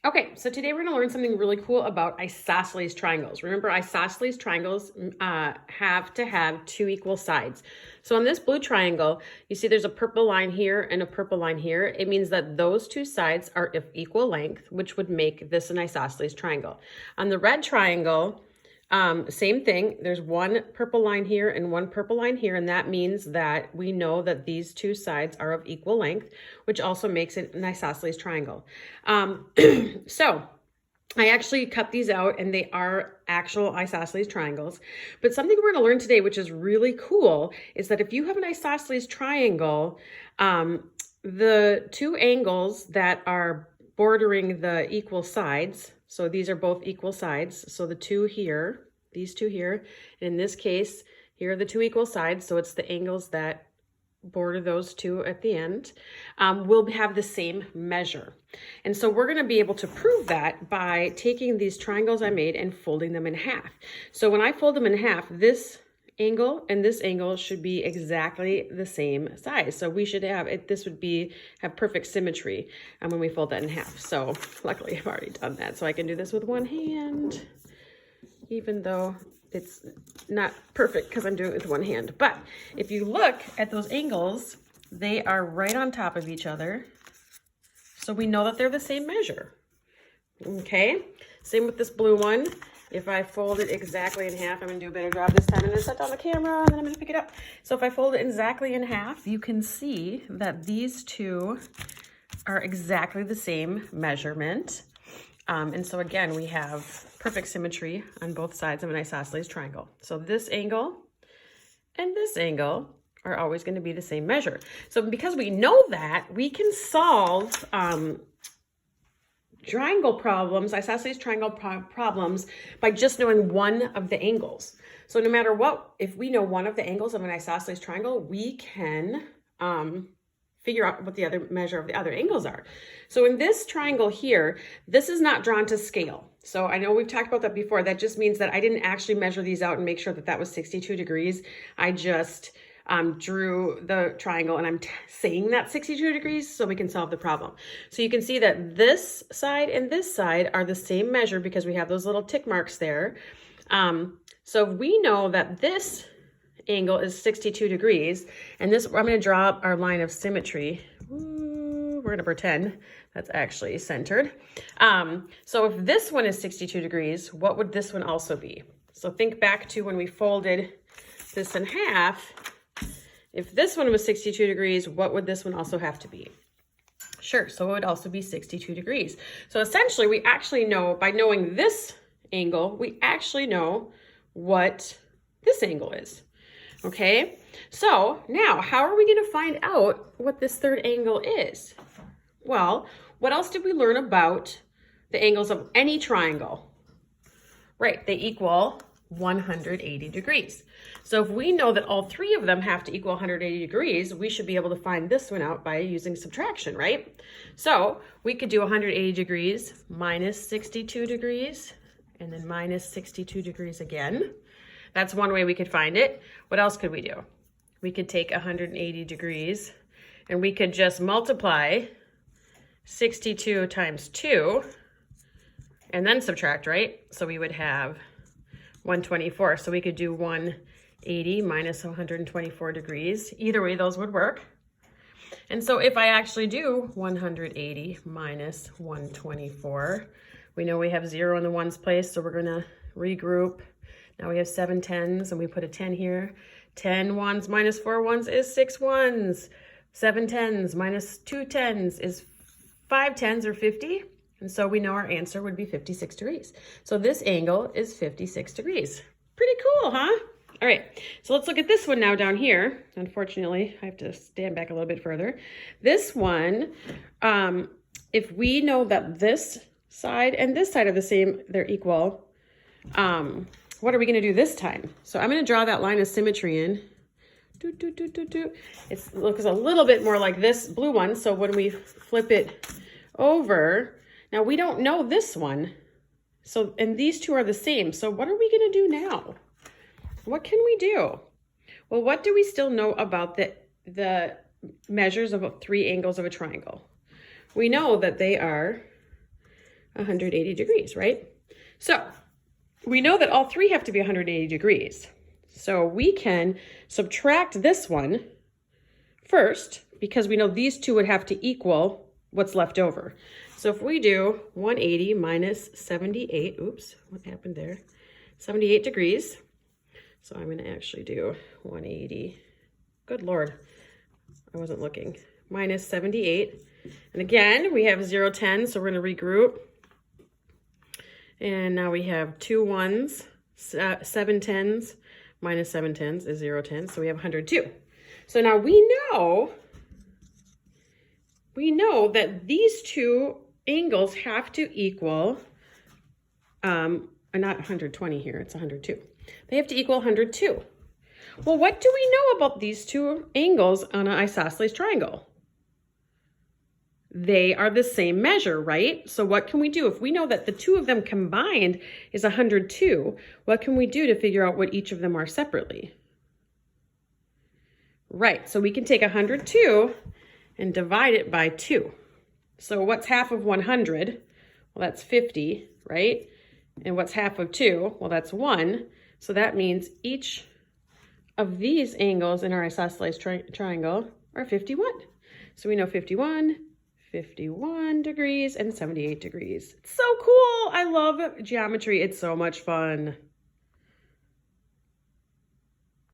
Okay, so today we're going to learn something really cool about isosceles triangles. Remember, isosceles triangles have to have two equal sides. So on this blue triangle, you see there's a purple line here and a purple line here. It means that those two sides are of equal length, which would make this an isosceles triangle. On the red triangle, same thing. There's one purple line here and one purple line here, and that means that we know that these two sides are of equal length, which also makes it an isosceles triangle. So I actually cut these out and they are actual isosceles triangles. But something we're going to learn today, which is really cool, is that if you have an isosceles triangle, the two angles that are bordering the equal sides, so these are both equal sides. So the two here, these two here, and in this case, here are the two equal sides. So it's the angles that border those two at the end, will have the same measure. And so we're going to be able to prove that by taking these triangles I made and folding them in half. So when I fold them in half, this angle and this angle should be exactly the same size. So we should have it, this would have perfect symmetry when we fold that in half. So luckily I've already done that. So I can do this with one hand, even though it's not perfect because I'm doing it with one hand. But if you look at those angles, they are right on top of each other. So we know that they're the same measure. Okay, same with this blue one. If I fold it exactly in half, I'm going to do a better job this time. I'm going to set down the camera and then I'm going to pick it up. So if I fold it exactly in half, you can see that these two are exactly the same measurement. And so again, we have perfect symmetry on both sides of an isosceles triangle. So this angle and this angle are always going to be the same measure. So because we know that, we can solve triangle problems, isosceles triangle problems, by just knowing one of the angles. So no matter what, if we know one of the angles of an isosceles triangle, we can figure out what the other measure of the other angles are. So in this triangle here, this is not drawn to scale. So I know we've talked about that before. That just means that I didn't actually measure these out and make sure that that was 62 degrees. I just drew the triangle and I'm saying that 62 degrees so we can solve the problem. So you can see that this side and this side are the same measure because we have those little tick marks there. So we know that this angle is 62 degrees, and this, I'm going to draw our line of symmetry. Ooh, we're going to pretend that's actually centered. So if this one is 62 degrees, what would this one also be? So think back to when we folded this in half. If this one was 62 degrees, what would this one also have to be? Sure, so it would also be 62 degrees. So essentially, we actually know, by knowing this angle, we actually know what this angle is. Okay, so now how are we going to find out what this third angle is? Well, what else did we learn about the angles of any triangle? Right, they equal 180 degrees. So if we know that all three of them have to equal 180 degrees, we should be able to find this one out by using subtraction, right? So we could do 180 degrees minus 62 degrees and then minus 62 degrees again. That's one way we could find it. What else could we do? We could take 180 degrees and we could just multiply 62 times 2 and then subtract, right? So we would have 124. So we could do 180 minus 124 degrees. Either way, those would work. And so if I actually do 180 minus 124, we know we have 0 in the ones place, so we're going to regroup. Now we have 7 tens, and we put a 10 here. 10 ones minus 4 ones is 6 ones. 7 tens minus 2 tens is 5 tens, or 50. And so we know our answer would be 56 degrees. So this angle is 56 degrees. Pretty cool, huh? All right, so let's look at this one now down here. Unfortunately, I have to stand back a little bit further. This one, if we know that this side and this side are the same, they're equal, what are we going to do this time? So I'm going to draw that line of symmetry in. It looks a little bit more like this blue one. So when we flip it over, now we don't know this one. So, and these two are the same. So what are we going to do now? What can we do? Well, what do we still know about the measures of three angles of a triangle? We know that they are 180 degrees, right? So we know that all three have to be 180 degrees. So we can subtract this one first, because we know these two would have to equal what's left over. So if we do 180 minus 78, oops, what happened there? 78 degrees. So I'm going to actually do 180. Good Lord, I wasn't looking. Minus 78. And again, we have 0, 10, so we're going to regroup. And now we have 2 ones, 7 tens, minus 7 tens is 0, 10, so we have 102. So now we know that these two angles have to equal, not 120 here, it's 102. They have to equal 102. Well, what do we know about these two angles on an isosceles triangle? They are the same measure, right? So what can we do? If we know that the two of them combined is 102, what can we do to figure out what each of them are separately? Right, so we can take 102 and divide it by 2. So what's half of 100? Well, that's 50, right? And what's half of 2? Well, that's 1. So that means each of these angles in our isosceles triangle are 51. So we know 51 degrees, and 78 degrees. It's so cool. I love geometry. It's so much fun.